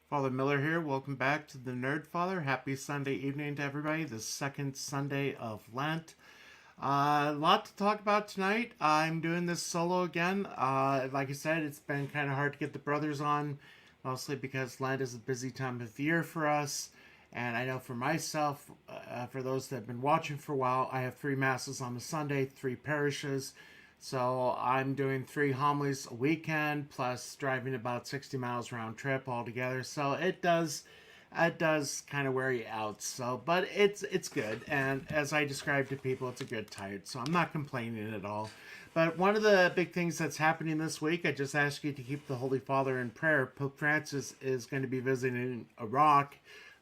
Father Miller here. Welcome back to the Nerd Father. Happy Sunday evening to everybody. The second Sunday of Lent. A lot to talk about tonight. I'm doing this solo again. Like I said, it's been kind of hard to get the brothers on, mostly because Lent is a busy time of year for us. And I know for myself, for those that have been watching for a while, I have three masses on a Sunday, three parishes. So I'm doing three homilies a weekend, plus driving about 60 miles round trip altogether. So it does kind of wear you out. So, but it's good, and as I describe to people, it's a good tired. So I'm not complaining at all. But one of the big things that's happening this week, I just ask you to keep the Holy Father in prayer. Pope Francis is going to be visiting Iraq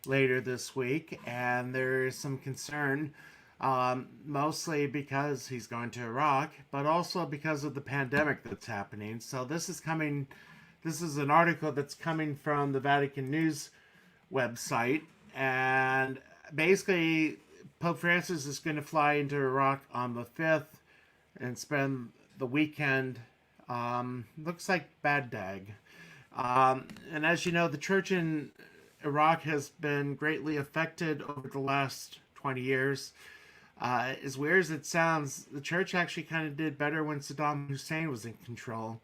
later this week, and there is some concern, mostly because he's going to Iraq, but also because of the pandemic that's happening. So this is coming. This is an article that's coming from the Vatican News website, and basically Pope Francis is going to fly into Iraq on the 5th and spend the weekend. Looks like Baghdad. And as you know, the church in Iraq has been greatly affected over the last 20 years. As weird as it sounds, the church actually kind of did better when Saddam Hussein was in control,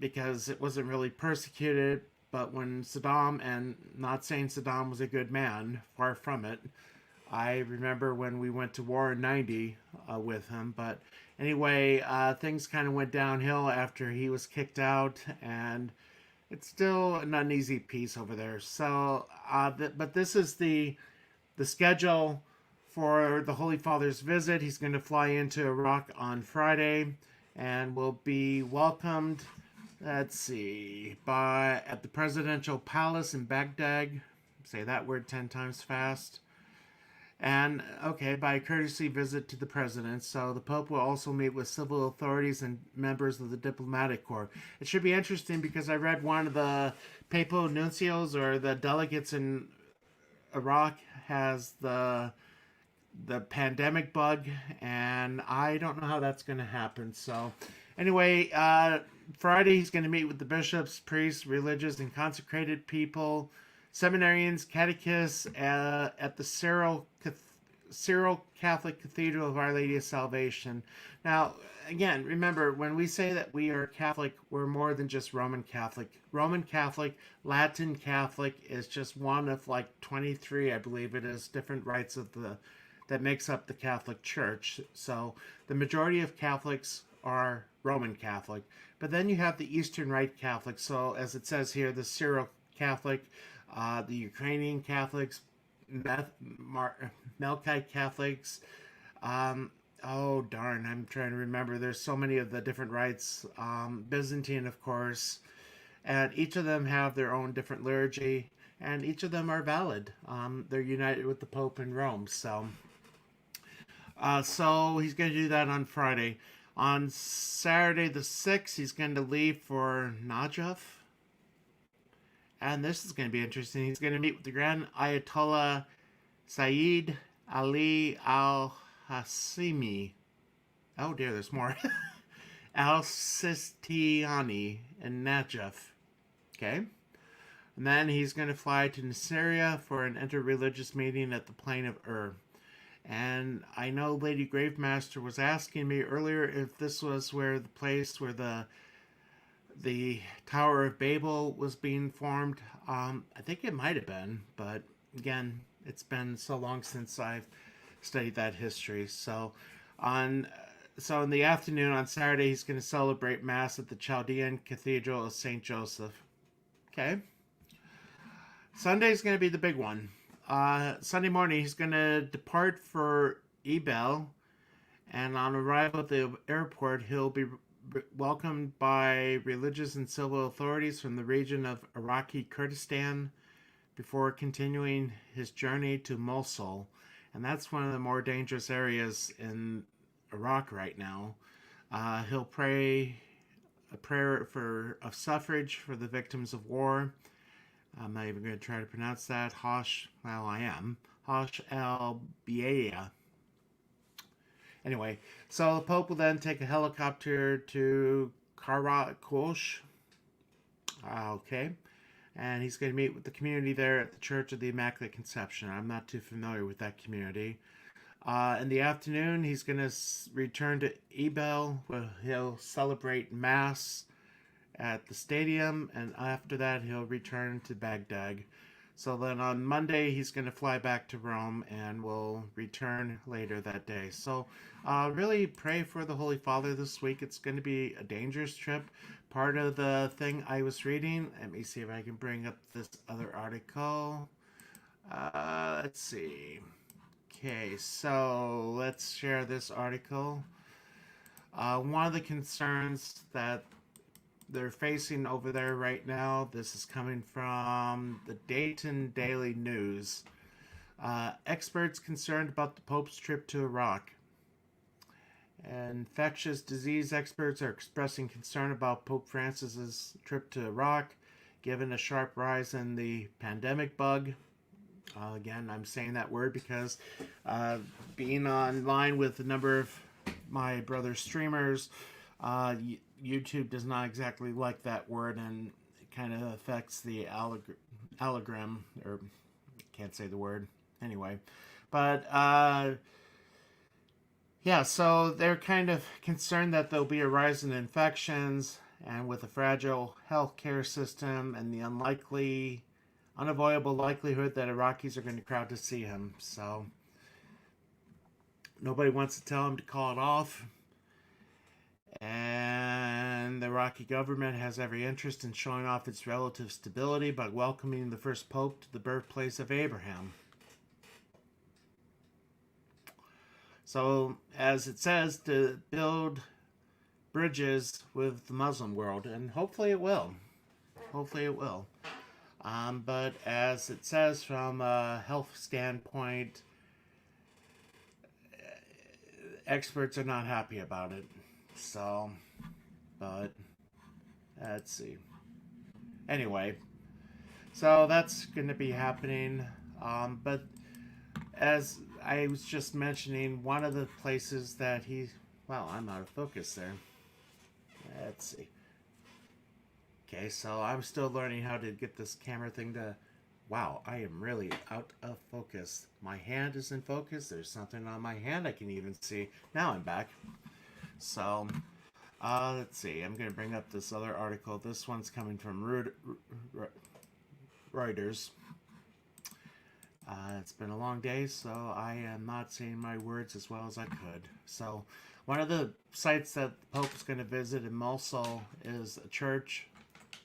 because it wasn't really persecuted. But when Saddam, and not saying Saddam was a good man, far from it. I remember when we went to war in '90 with him. But anyway, things kind of went downhill after he was kicked out, and it's still an uneasy peace over there. So, but this is the schedule for the Holy Father's visit. He's going to fly into Iraq on Friday, and will be welcomed, let's see, by at the presidential palace in Baghdad. Say that word 10 times fast. And okay, by courtesy visit to the president. So the Pope will also meet with civil authorities and members of the diplomatic corps. It should be interesting because I read one of the papal nuncios, or the delegates in Iraq, has the pandemic bug, and I don't know how that's going to happen. So anyway, Friday he's going to meet with the bishops, priests, religious, and consecrated people, seminarians, catechists at the Cyril Catholic Cathedral of Our Lady of Salvation. Now, again, remember, when we say that we are Catholic, we're more than just Roman Catholic. Roman Catholic, Latin Catholic is just one of like 23, I believe it is, different rites of the that makes up the Catholic Church. So the majority of Catholics are Roman Catholic. But then you have the Eastern Rite Catholics. So as it says here, the Syro Catholic, the Ukrainian Catholics, Melkite Catholics. Oh darn, I'm trying to remember. There's so many of the different rites. Byzantine, of course, and each of them have their own different liturgy, and each of them are valid. They're united with the Pope in Rome. So he's going to do that on Friday. On Saturday the 6th, he's going to leave for Najaf. And this is going to be interesting. He's going to meet with the Grand Ayatollah Sayyid Ali al Hasimi. Oh dear, there's more. Al Sistani in Najaf. Okay. And then he's going to fly to Nasiriyah for an interreligious meeting at the Plain of Ur. And I know Lady Gravemaster was asking me earlier if this was where the place where the Tower of Babel was being formed. I think it might have been, but again, it's been so long since I've studied that history. On so in the afternoon on Saturday, he's going to celebrate Mass at the Chaldean Cathedral of St. Joseph. Okay. Sunday's going to be the big one. Sunday morning, he's going to depart for Ebel, and on arrival at the airport, he'll be welcomed by religious and civil authorities from the region of Iraqi Kurdistan before continuing his journey to Mosul. And that's one of the more dangerous areas in Iraq right now. He'll pray a prayer of suffrage for the victims of war. I'm not even going to try to pronounce that. I am. Hosh el Bieya. Anyway, so the Pope will then take a helicopter to Karakosh. Okay. and he's going to meet with the community there at the Church of the Immaculate Conception. I'm not too familiar with that community. In the afternoon, he's going to return to Ebel, where he'll celebrate Mass at the stadium, and after that, he'll return to Baghdad. So then on Monday, he's going to fly back to Rome and will return later that day. So really pray for the Holy Father this week. It's going to be a dangerous trip. Part of the thing I was reading, let me see if I can bring up this other article. Let's see. Okay, so let's share this article. One of the concerns that they're facing over there right now, this is coming from the Dayton Daily News. Experts concerned about the Pope's trip to Iraq. Infectious disease experts are expressing concern about Pope Francis's trip to Iraq, given a sharp rise in the pandemic bug. Again, I'm saying that word because being online with a number of my brother's streamers, YouTube does not exactly like that word, and it kind of affects the algorithm, or can't say the word anyway. But yeah, so they're kind of concerned that there'll be a rise in infections, and with a fragile healthcare system and the unavoidable likelihood that Iraqis are going to crowd to see him. So nobody wants to tell him to call it off. And the Iraqi government has every interest in showing off its relative stability by welcoming the first pope to the birthplace of Abraham. So, as it says, to build bridges with the Muslim world, and hopefully it will. Hopefully it will. But as it says, from a health standpoint, experts are not happy about it. So, but let's see. Anyway, so that's going to be happening. But as I was just mentioning, one of the places that well, I'm out of focus there. Let's see. Okay, so I'm still learning how to get this camera thing to... Wow, I am really out of focus. My hand is in focus. There's something on my hand I can even see. Now I'm back. So, let's see. I'm going to bring up this other article. This one's coming from Reuters. It's been a long day, so I am not saying my words as well as I could. So, one of the sites that the Pope is going to visit in Mosul is a church.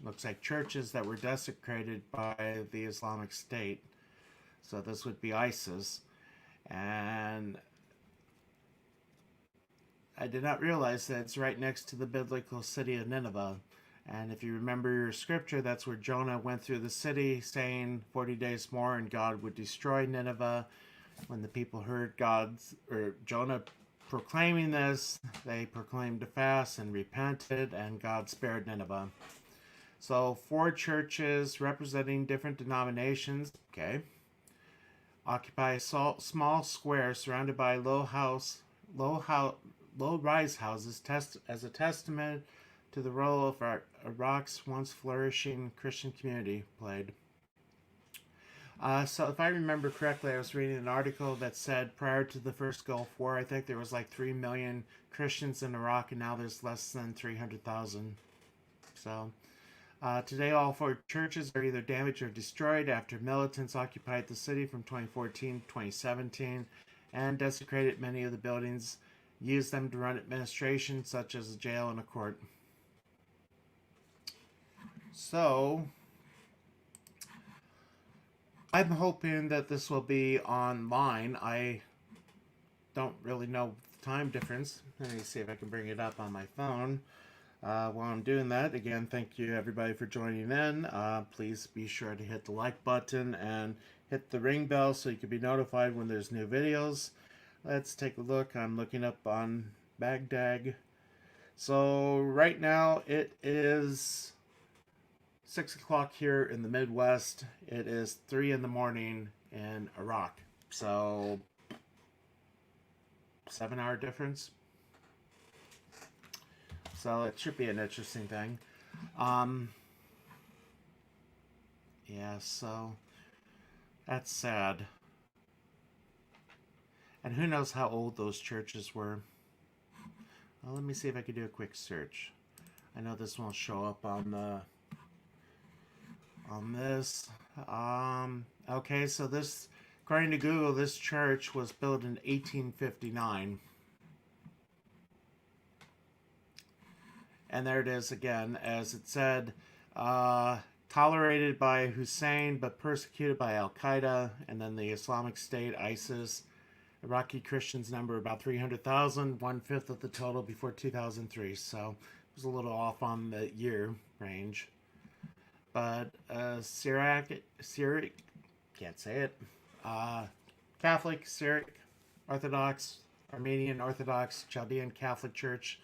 Looks like churches that were desecrated by the Islamic State. So this would be ISIS. And I did not realize that it's right next to the biblical city of Nineveh. And if you remember your scripture, that's where Jonah went through the city saying 40 days more and God would destroy Nineveh. When the people heard Jonah proclaiming this, they proclaimed a fast and repented, and God spared Nineveh. So 4 churches representing different denominations, okay, occupy a small square surrounded by low-rise houses as a testament to the role of Iraq's once flourishing Christian community played. So if I remember correctly, I was reading an article that said prior to the first Gulf War, I think there was like 3 million Christians in Iraq, and now there's less than 300,000. So... today, all 4 churches are either damaged or destroyed after militants occupied the city from 2014 to 2017 and desecrated many of the buildings, used them to run administration, such as a jail and a court. So, I'm hoping that this will be online. I don't really know the time difference. Let me see if I can bring it up on my phone. While I'm doing that, again, thank you everybody for joining in. Please be sure to hit the like button and hit the ring bell so you can be notified when there's new videos. Let's take a look. I'm looking up on Baghdad. So right now it is 6 o'clock here in the Midwest. It is 3 in the morning in Iraq. So 7-hour difference. So it should be an interesting thing. Yeah, so that's sad. And who knows how old those churches were. Well, let me see if I can do a quick search. I know this won't show up on this. Okay, so this, according to Google, this church was built in 1859. And there it is again, as it said, uh, tolerated by Hussein but persecuted by Al Qaeda, and then the Islamic State, ISIS. Iraqi Christians number about 300,000, 1/5 of the total before 2003. So it was a little off on the year range. But Syriac, can't say it. Uh, Catholic, Syriac, Orthodox, Armenian Orthodox, Chaldean Catholic Church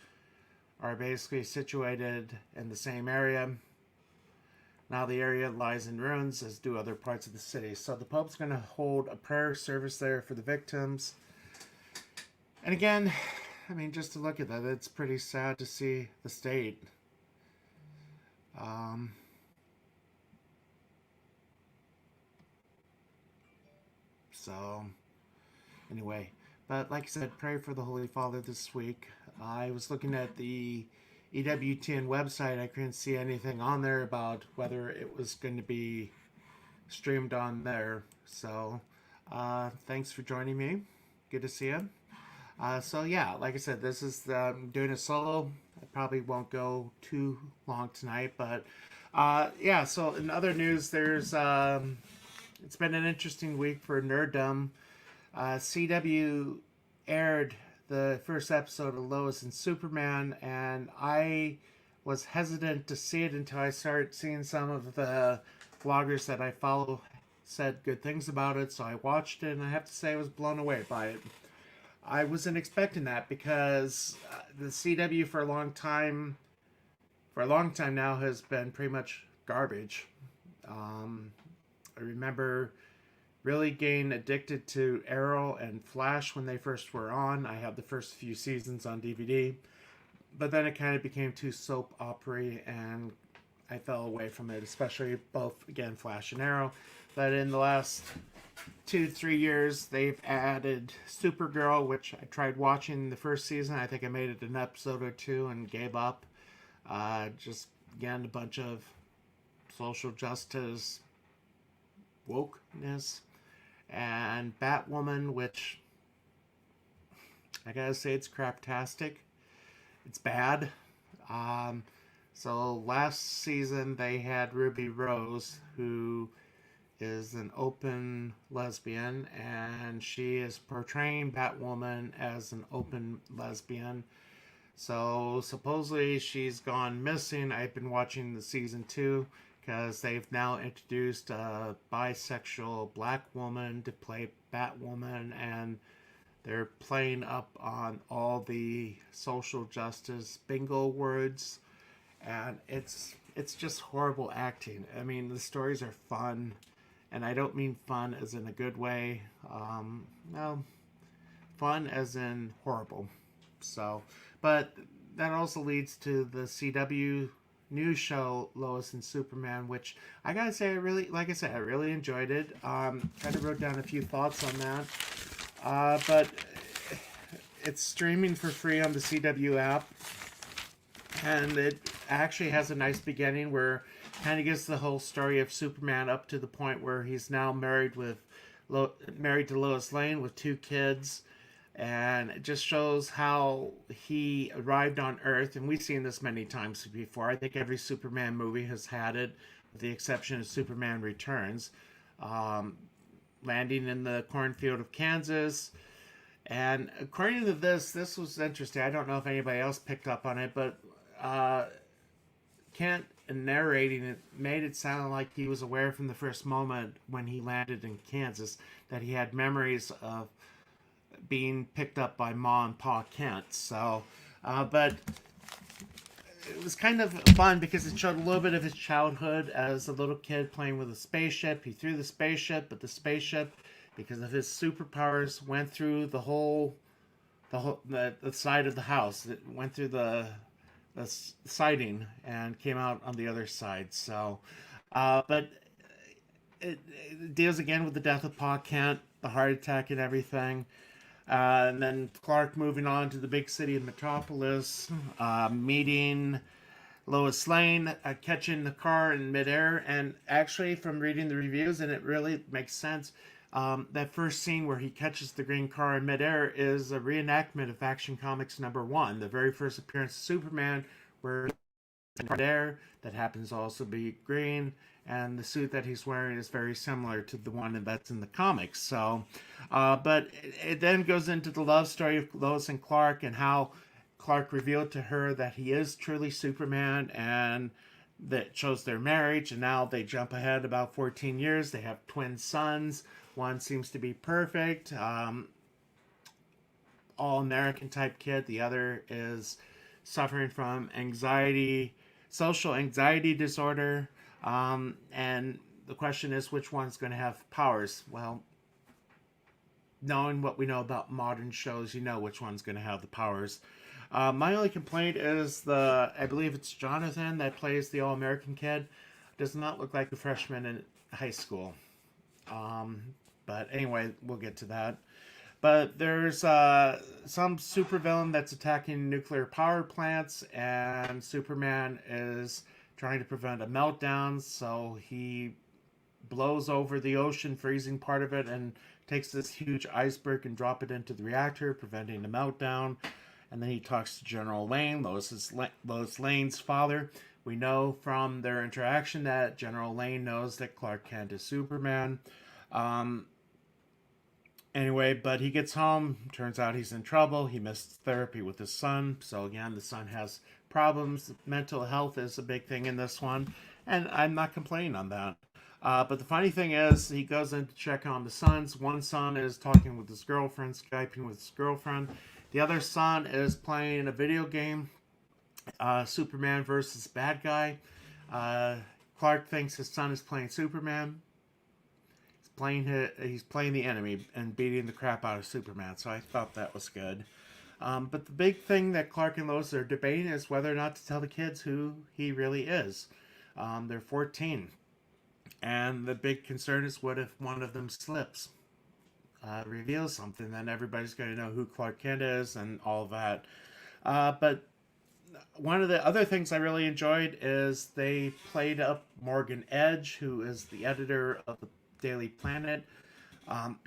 are basically situated in the same area. Now the area lies in ruins, as do other parts of the city. So the Pope's going to hold a prayer service there for the victims. And again, I mean, just to look at that, it's pretty sad to see the state. So, anyway, but like I said, pray for the Holy Father this week. I was looking at the EWTN website. I couldn't see anything on there about whether it was going to be streamed on there. So, thanks for joining me. Good to see you. So yeah, like I said, this is doing a solo. I probably won't go too long tonight, but yeah. So in other news, there's it's been an interesting week for nerddom. CW aired the first episode of Lois and Superman, and I was hesitant to see it until I started seeing some of the vloggers that I follow said good things about it. So I watched it, and I have to say I was blown away by it. I wasn't expecting that because the CW for a long time now has been pretty much garbage. I remember really getting addicted to Arrow and Flash when they first were on. I had the first few seasons on DVD, but then it kind of became too soap opera and I fell away from it, especially both, again, Flash and Arrow. But in the last 2 to 3 years, they've added Supergirl, which I tried watching the first season. I think I made it an episode or two and gave up. Just, again, a bunch of social justice wokeness. And Batwoman, which I gotta say it's craptastic. It's bad. So last season they had Ruby Rose, who is an open lesbian, and she is portraying Batwoman as an open lesbian. So supposedly she's gone missing. I've been watching the season 2 because they've now introduced a bisexual black woman to play Batwoman, and they're playing up on all the social justice bingo words, and it's just horrible acting. I mean, the stories are fun, and I don't mean fun as in a good way. No, fun as in horrible. So, but that also leads to the CW news show Lois and Superman, which I gotta say, I really, like I said, I really enjoyed it. Kind of wrote down a few thoughts on that. But it's streaming for free on the CW app, and it actually has a nice beginning where kind of gets the whole story of Superman up to the point where he's now married to Lois Lane with 2 kids, and it just shows how he arrived on Earth. And we've seen this many times before. I think every Superman movie has had it, with the exception of Superman Returns. Landing in the cornfield of Kansas. And according to this was interesting. I don't know if anybody else picked up on it, but Kent, in narrating it, made it sound like he was aware from the first moment when he landed in Kansas that he had memories of being picked up by Ma and Pa Kent. So, but it was kind of fun because it showed a little bit of his childhood as a little kid playing with a spaceship. He threw the spaceship, but the spaceship, because of his superpowers, went through the side of the house. It went through the siding and came out on the other side. So, but it deals again with the death of Pa Kent, the heart attack, and everything. And then Clark moving on to the big city of Metropolis, meeting Lois Lane, catching the car in midair. And actually, from reading the reviews, and it really makes sense, that first scene where he catches the green car in midair is a reenactment of Action Comics #1, the very first appearance of Superman, where there that happens to also be green, and the suit that he's wearing is very similar to the one that's in the comics. So but it then goes into the love story of Lois and Clark, and how Clark revealed to her that he is truly Superman, and that shows their marriage. And now they jump ahead about 14 years. They have twin sons. One seems to be perfect, all American type kid. The other is suffering from anxiety, social anxiety disorder. And the question is, which one's going to have powers? Well, knowing what we know about modern shows, you know which one's going to have the powers. My only complaint is I believe it's Jonathan that plays the All American kid, does not look like a freshman in high school. Um, but anyway, we'll get to that. But there's some supervillain that's attacking nuclear power plants, and Superman is trying to prevent a meltdown, so he blows over the ocean, freezing part of it, and takes this huge iceberg and drop it into the reactor, preventing a meltdown. And then he talks to General Lane, Lois Lane's father. We know from their interaction that General Lane knows that Clark Kent is Superman. Um, Anyway, but he gets home. Turns out he's in trouble. He missed therapy with his son. So, again, the son has problems. Mental health is a big thing in this one. And I'm not complaining on that. But the funny thing is, he goes in to check on the sons. One son is talking with his girlfriend, Skyping with his girlfriend. The other son is playing a video game, Superman versus Bad Guy. Uh, Clark thinks his son is playing Superman. He's playing the enemy and beating the crap out of Superman. So I thought that was good. But the big thing that Clark and Lois are debating is whether or not to tell the kids who he really is. They're 14, and the big concern is, what if one of them slips, reveals something? Then everybody's going to know who Clark Kent is and all of that. But one of the other things I really enjoyed is they played up Morgan Edge, who is the editor of the Daily Planet. Um,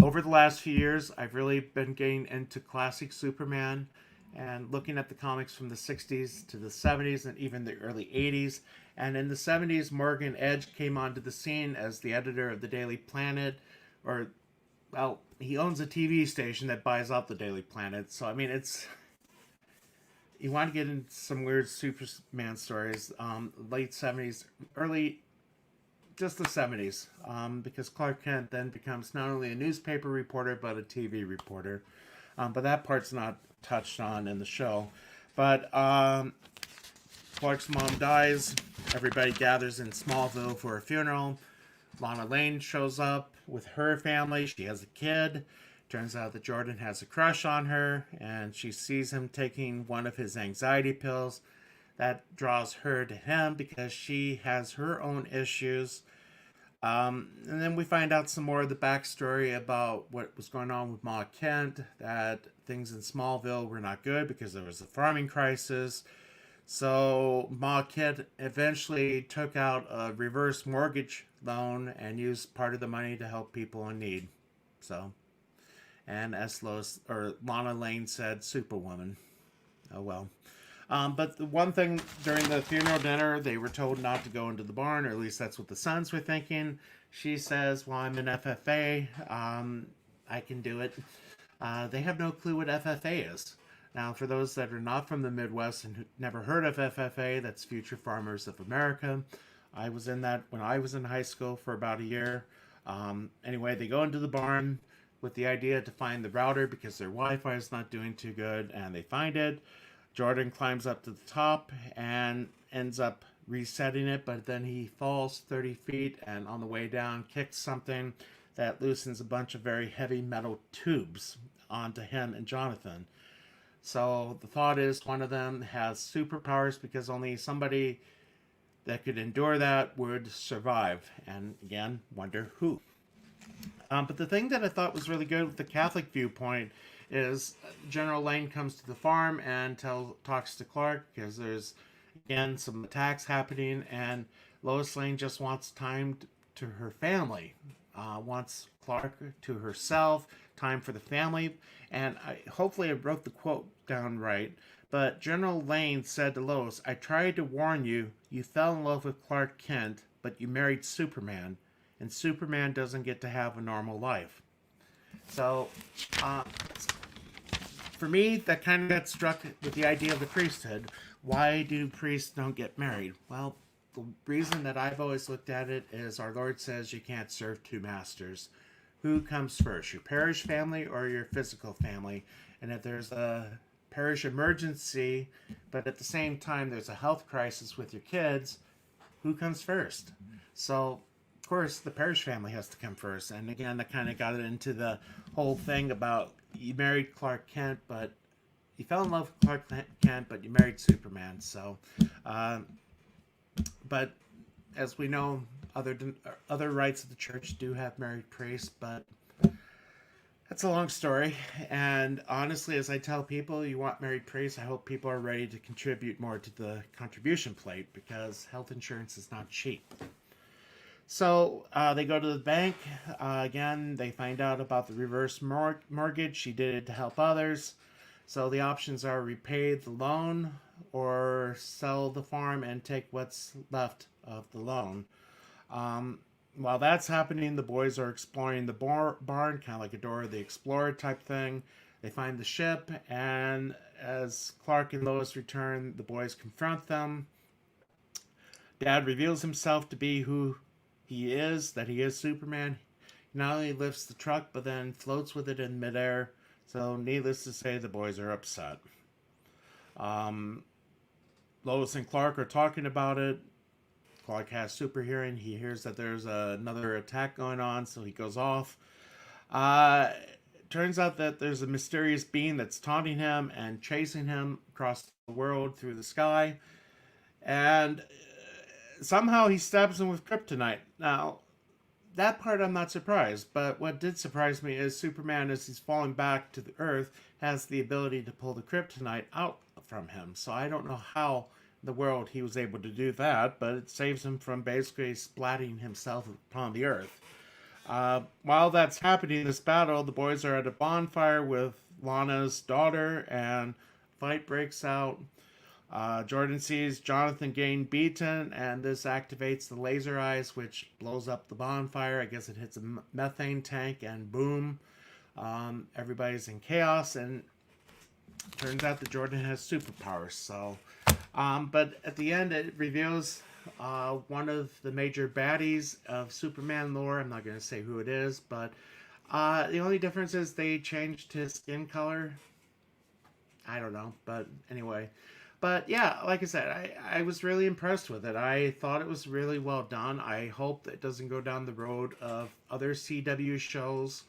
Over the last few years, I've really been getting into classic Superman and looking at the comics from the 60s to the 70s and even the early 80s. And in the 70s, Morgan Edge came onto the scene as the editor of the Daily Planet, or, well, he owns a TV station that buys out the Daily Planet. So, I mean, you want to get into some weird Superman stories, late 70s, early, just the 70s, because Clark Kent then becomes not only a newspaper reporter but a TV reporter. But that part's not touched on in the show. But Clark's mom dies. Everybody gathers in Smallville for a funeral. Lana Lane shows up with her family. She has a kid. Turns out that Jordan has a crush on her, and she sees him taking one of his anxiety pills. That draws her to him because she has her own issues. And then we find out some more of the backstory about what was going on with Ma Kent, that things in Smallville were not good because there was a farming crisis. So Ma Kent eventually took out a reverse mortgage loan and used part of the money to help people in need. So, and as Lana Lane said, Superwoman. Oh well. But the one thing during the funeral dinner, they were told not to go into the barn, or at least that's what the sons were thinking. She says, well, I'm an FFA. I can do it. They have no clue what FFA is. Now, for those that are not from the Midwest and who never heard of FFA, that's Future Farmers of America. I was in that when I was in high school for about a year. Anyway, they go into the barn with the idea to find the router because their Wi-Fi is not doing too good, and they find it. Jordan climbs up to the top and ends up resetting it, but then he falls 30 feet and on the way down kicks something that loosens a bunch of very heavy metal tubes onto him and Jonathan. So the thought is one of them has superpowers because only somebody that could endure that would survive. And again, wonder who. But the thing that I thought was really good with the Catholic viewpoint is General Lane comes to the farm and talks to Clark because there's again some attacks happening, and Lois Lane just wants time to her family, wants Clark to herself, time for the family, and hopefully I wrote the quote down right. But General Lane said to Lois, "I tried to warn you. You fell in love with Clark Kent, but you married Superman, and Superman doesn't get to have a normal life." So, uh, for me, that kind of got struck with the idea of the priesthood. Why do priests don't get married? Well, the reason that I've always looked at it is our Lord says you can't serve two masters. Who comes first, your parish family or your physical family? And if there's a parish emergency, but at the same time there's a health crisis with your kids, who comes first? So, of course, the parish family has to come first. And again, that kind of got it into the whole thing about you married Clark Kent, but you fell in love with Clark Kent, but you married Superman. So, uh, but as we know, other rites of the church do have married priests, but that's a long story. And honestly, as I tell people, you want married priests, I hope people are ready to contribute more to the contribution plate because health insurance is not cheap. So they go to the bank. Again, they find out about the reverse mortgage. She did it to help others. So the options are repay the loan or sell the farm and take what's left of the loan. While that's happening, the boys are exploring the barn, kind of like a Dora the Explorer type thing. They find the ship, and as Clark and Lois return, the boys confront them. Dad reveals himself to be who he is, that he is Superman. He not only lifts the truck, but then floats with it in midair. So, needless to say, the boys are upset. Um, Lois and Clark are talking about it. Clark has super hearing. He hears that there's another attack going on, so he goes off. Uh, Turns out that there's a mysterious being that's taunting him and chasing him across the world through the sky. And somehow he stabs him with kryptonite. Now, that part I'm not surprised, but what did surprise me is Superman, as he's falling back to the Earth, has the ability to pull the kryptonite out from him. So I don't know how in the world he was able to do that, but it saves him from basically splatting himself upon the Earth. While that's happening, this battle, the boys are at a bonfire with Lana's daughter, and fight breaks out. Jordan sees Jonathan getting beaten, and this activates the laser eyes, which blows up the bonfire. I guess it hits a methane tank, and boom, everybody's in chaos. And turns out that Jordan has superpowers. So, but at the end, it reveals one of the major baddies of Superman lore. I'm not going to say who it is, but the only difference is they changed his skin color. I don't know, but anyway. But yeah, like I said, I was really impressed with it. I thought it was really well done. I hope that it doesn't go down the road of other CW shows.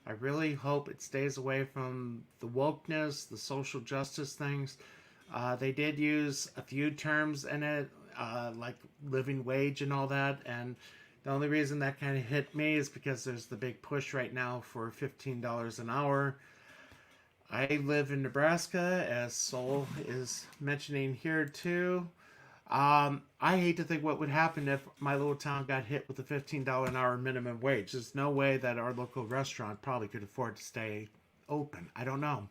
I really hope it stays away from the wokeness, the social justice things. They did use a few terms in it, like living wage and all that. And the only reason that kind of hit me is because there's the big push right now for $15 an hour. I live in Nebraska, as Soul is mentioning here too. I hate to think what would happen if my little town got hit with a $15 an hour minimum wage. There's no way that our local restaurant probably could afford to stay open. I don't know.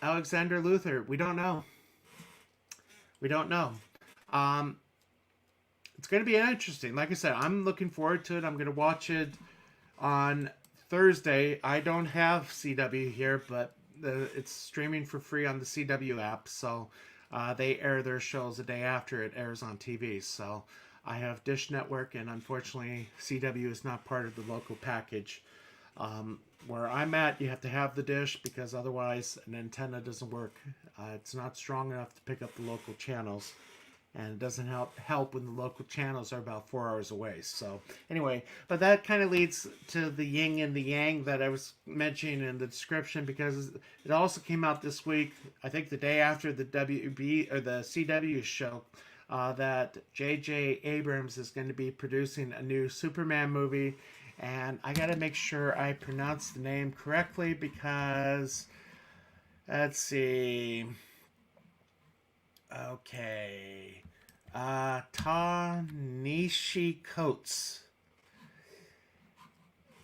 Alexander Luther, we don't know. We don't know. Um, it's going to be interesting. Like I said, I'm looking forward to it. I'm going to watch it on Thursday. I don't have CW here, but it's streaming for free on the CW app. So they air their shows the day after it airs on TV. So I have Dish Network, and unfortunately, CW is not part of the local package. Where I'm at, you have to have the dish because otherwise an antenna doesn't work. It's not strong enough to pick up the local channels, and it doesn't help when the local channels are about 4 hours away. So anyway, but that kind of leads to the yin and the yang that I was mentioning in the description, because it also came out this week. I think the day after the WB or the CW show, that J.J. Abrams is going to be producing a new Superman movie, and I got to make sure I pronounce the name correctly because let's see. Okay. Ta-Nishi Coates.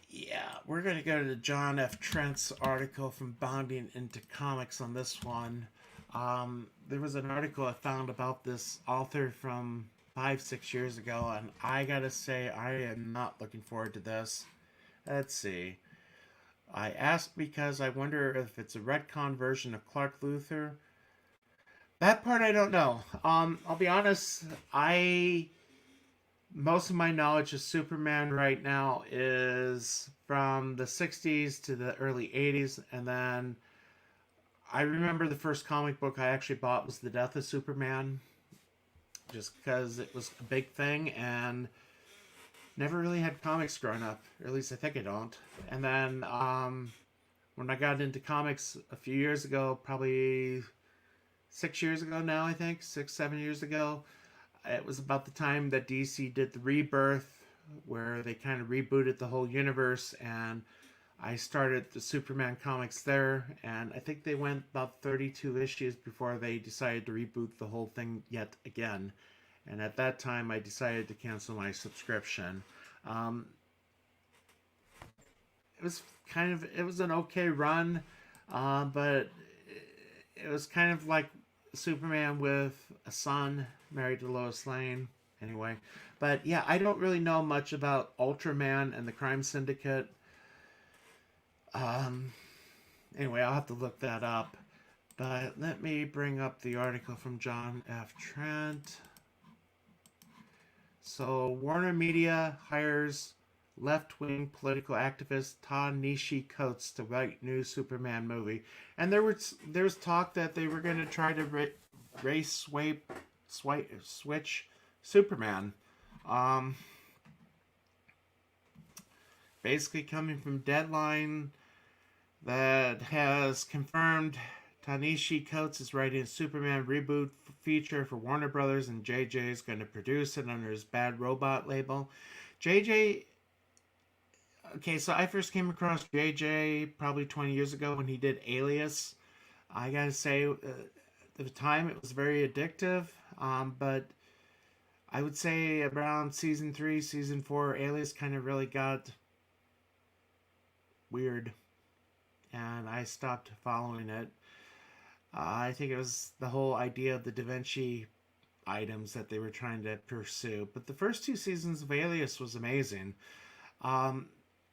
Yeah, we're going to go to John F. Trent's article from Bounding into Comics on this one. There was an article I found about this author from 5, 6 years ago, and I gotta say, I am not looking forward to this. Let's see. I asked because I wonder if it's a retcon version of Clark Luthor. That part I don't know. I'll be honest, I most of my knowledge of Superman right now is from the 60s to the early 80s, and then I remember the first comic book I actually bought was The Death of Superman, just because it was a big thing, and never really had comics growing up, or at least I think I don't. And then when I got into comics a few years ago, probably 6 years ago now, I think, 6, 7 years ago, it was about the time that DC did the Rebirth, where they kind of rebooted the whole universe, and I started the Superman comics there, and I think they went about 32 issues before they decided to reboot the whole thing yet again. And at that time, I decided to cancel my subscription. Um, it was an okay run, but it was kind of like Superman with a son married to Lois Lane. Anyway, but yeah, I don't really know much about Ultraman and the Crime Syndicate. Um, anyway, I'll have to look that up. But let me bring up the article from John F. Trent. So, Warner Media hires left-wing political activist Ta-Nehisi Coates to write new Superman movie, and there was talk that they were going to try to switch Superman. Um, Basically, coming from Deadline, that has confirmed Ta-Nehisi Coates is writing a Superman reboot feature for Warner Brothers, and JJ is going to produce it under his Bad Robot label. JJ, okay, so I first came across JJ probably 20 years ago when he did Alias. I gotta say, at the time it was very addictive, but I would say around season 3, season 4, Alias kind of really got weird, and I stopped following it. I think it was the whole idea of the Da Vinci items that they were trying to pursue. But the first 2 seasons of Alias was amazing. Um,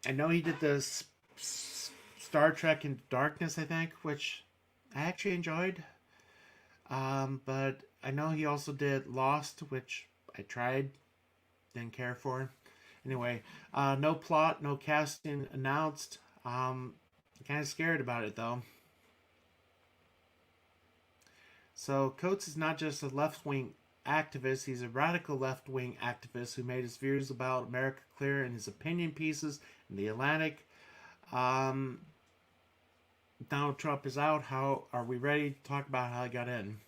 I know he did this Star Trek Into Darkness, I think, which I actually enjoyed. But I know he also did Lost, which I tried, didn't care for. Anyway, no plot, no casting announced. I'm kind of scared about it though. So Coates is not just a left-wing activist, he's a radical left-wing activist who made his views about America clear in his opinion pieces in The Atlantic. Um, Donald Trump is out. How are we ready to talk about how he got in?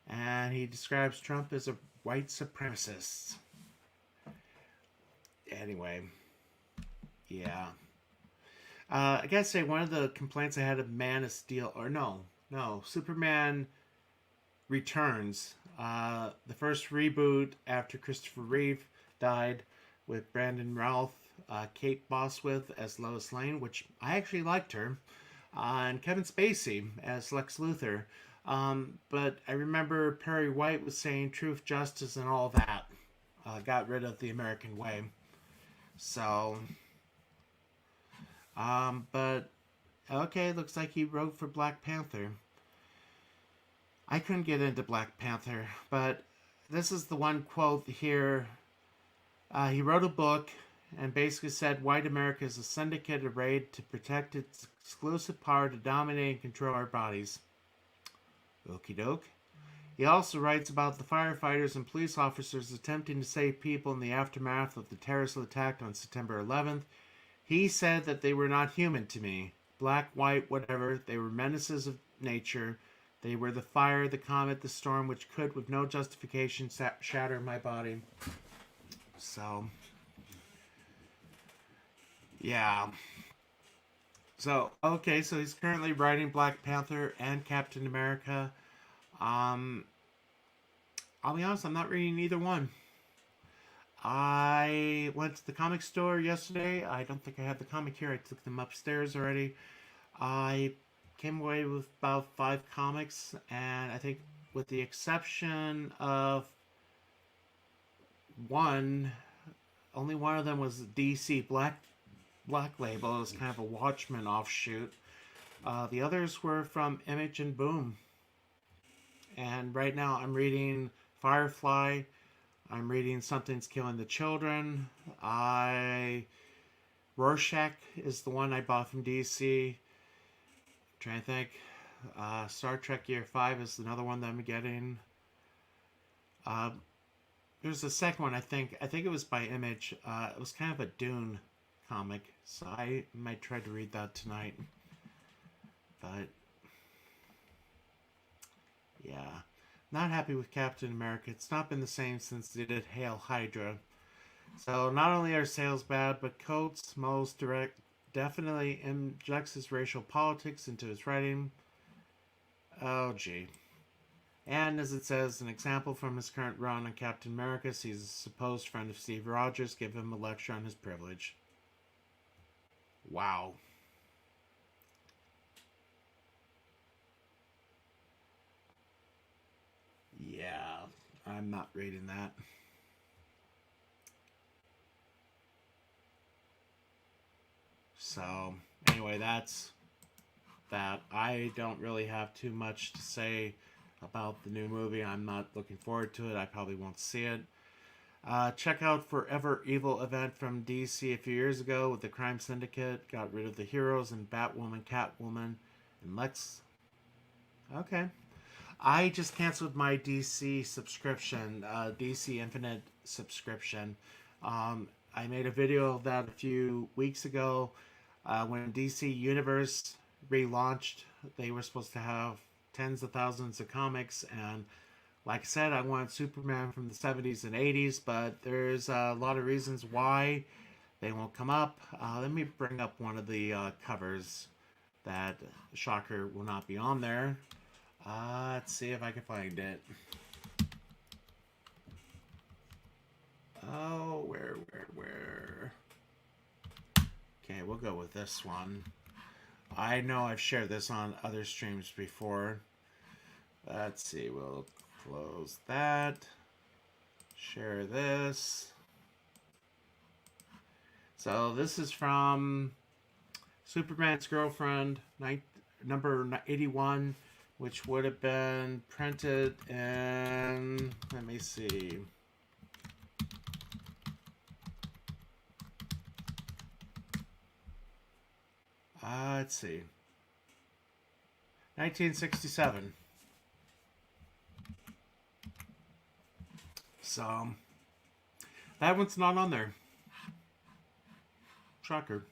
And he describes Trump as a white supremacist. Anyway, yeah. I gotta say, one of the complaints I had of Man of Steel, or no, Superman Returns, the first reboot after Christopher Reeve died, with Brandon Routh, Kate Bosworth as Lois Lane, which I actually liked her, and Kevin Spacey as Lex Luthor. But I remember Perry White was saying truth, justice, and all that. Got rid of the American way. So, but okay, looks like he wrote for Black Panther. I couldn't get into Black Panther, but this is the one quote here. He wrote a book and basically said white America is a syndicated raid to protect its exclusive power to dominate and control our bodies. Okie doke. He also writes about the firefighters and police officers attempting to save people in the aftermath of the terrorist attack on September 11th. He said that they were not human to me. Black, white, whatever. They were menaces of nature. They were the fire, the comet, the storm, which could, with no justification, shatter my body. So, yeah. So, okay, so he's currently writing Black Panther and Captain America. Um, I'll be honest, I'm not reading either one. I went to the comic store yesterday. I don't think I have the comic here. I took them upstairs already. I came away with about 5 comics, and I think, with the exception of one, only one of them was DC Black Label. It was kind of a Watchmen offshoot. The others were from Image and Boom. And right now I'm reading Firefly. I'm reading Something's Killing the Children. Rorschach is the one I bought from DC. I'm trying to think. Star Trek Year 5 is another one that I'm getting. There's a second one, I think. I think it was by Image. It was kind of a Dune comic, so I might try to read that tonight. But yeah, not happy with Captain America. It's not been the same since they did Hail Hydra. So not only are sales bad, but Coates, most direct, definitely injects his racial politics into his writing. Oh gee. And as it says, an example from his current run on Captain America sees a supposed friend of Steve Rogers give him a lecture on his privilege. Wow. Yeah, I'm not reading that. So, anyway, that's that. I don't really have too much to say about the new movie. I'm not looking forward to it. I probably won't see it. Check out Forever Evil event from DC a few years ago with the Crime Syndicate. Got rid of the heroes and Batwoman, Catwoman, and Lex. Okay. I just canceled my DC subscription, DC Infinite subscription. I made a video of that a few weeks ago. When DC Universe relaunched, they were supposed to have tens of thousands of comics, and like I said, I wanted Superman from the 70s and 80s, but there's a lot of reasons why they won't come up. Let me bring up one of the covers that, shocker, will not be on there. Let's see if I can find it. Oh, where? Okay, we'll go with this one. I know I've shared this on other streams before. Let's see, we'll close that. Share this. So this is from Superman's Girlfriend, number 81, which would have been printed in, let me see. Let's see. 1967. So, that one's not on there. Shocker.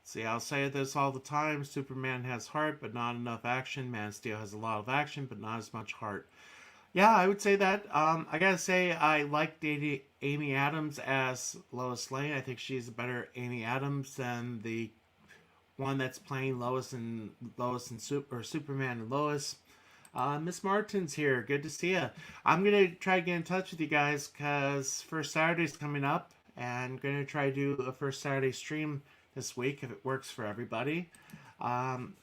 See, I'll say this all the time. Superman has heart, but not enough action. Man of Steel has a lot of action, but not as much heart. Yeah, I would say that. I gotta say, I liked Amy Adams as Lois Lane. I think she's a better Amy Adams than the one that's playing Superman and Lois. Miss Martin's here. Good to see you. I'm gonna try to get in touch with you guys because First Saturday's coming up, and I'm gonna try to do a First Saturday stream this week if it works for everybody.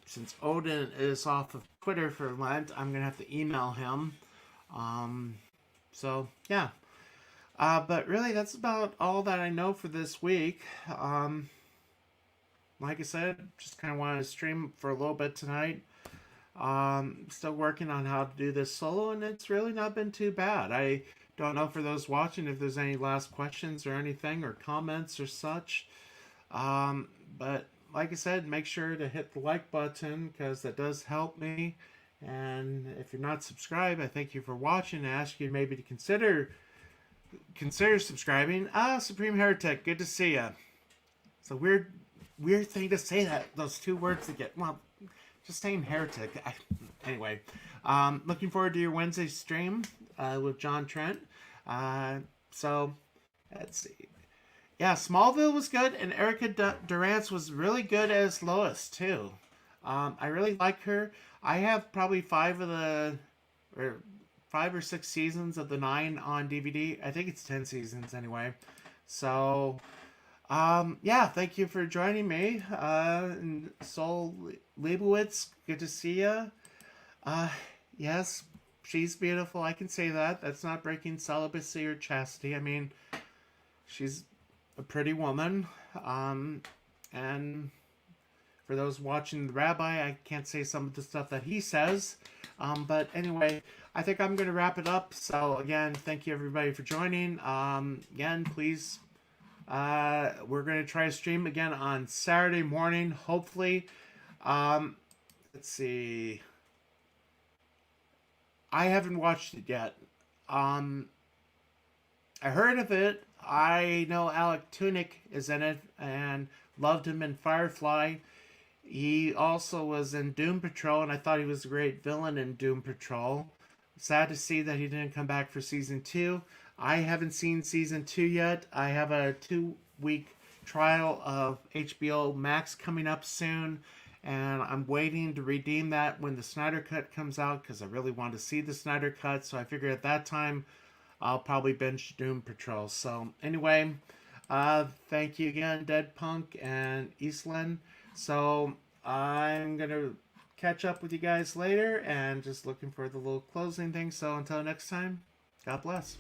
Since Odin is off of Twitter for Lent, I'm gonna have to email him. So yeah. But really, that's about all that I know for this week. Like I said, just kind of wanted to stream for a little bit tonight. Still working on how to do this solo, and it's really not been too bad. I don't know, for those watching, if there's any last questions or anything, or comments or such. But like I said, make sure to hit the like button because that does help me. And if you're not subscribed, I thank you for watching. I ask you maybe to consider subscribing. Supreme Heretic, good to see ya. It's a weird thing to say, that those two words to get, well, just saying heretic. Anyway, looking forward to your Wednesday stream with John Trent. Uh, so let's see. Yeah, Smallville was good, and Erica Durance was really good as Lois too. I really like her. I have probably or 5 or 6 seasons of the 9 on DVD. I think it's 10 seasons anyway. So, yeah, thank you for joining me. And Sol Leibowitz, good to see you. Uh, yes, she's beautiful. I can say that. That's not breaking celibacy or chastity. I mean, she's a pretty woman. And for those watching the rabbi, I can't say some of the stuff that he says. But anyway, I think I'm going to wrap it up. So again, thank you everybody for joining. Again, please, we're going to try to stream again on Saturday morning, hopefully. Let's see. I haven't watched it yet. I heard of it. I know Alec Tunick is in it and loved him in Firefly. He also was in Doom Patrol, and I thought he was a great villain in Doom Patrol. Sad to see that he didn't come back for season 2. I haven't seen season 2 yet. I have a 2-week trial of HBO Max coming up soon, and I'm waiting to redeem that when the Snyder Cut comes out because I really want to see the Snyder Cut. So I figure at that time I'll probably binge Doom Patrol. So anyway, thank you again, Dead Punk and Eastland. So I'm gonna catch up with you guys later, and just looking for the little closing thing. So until next time, God bless.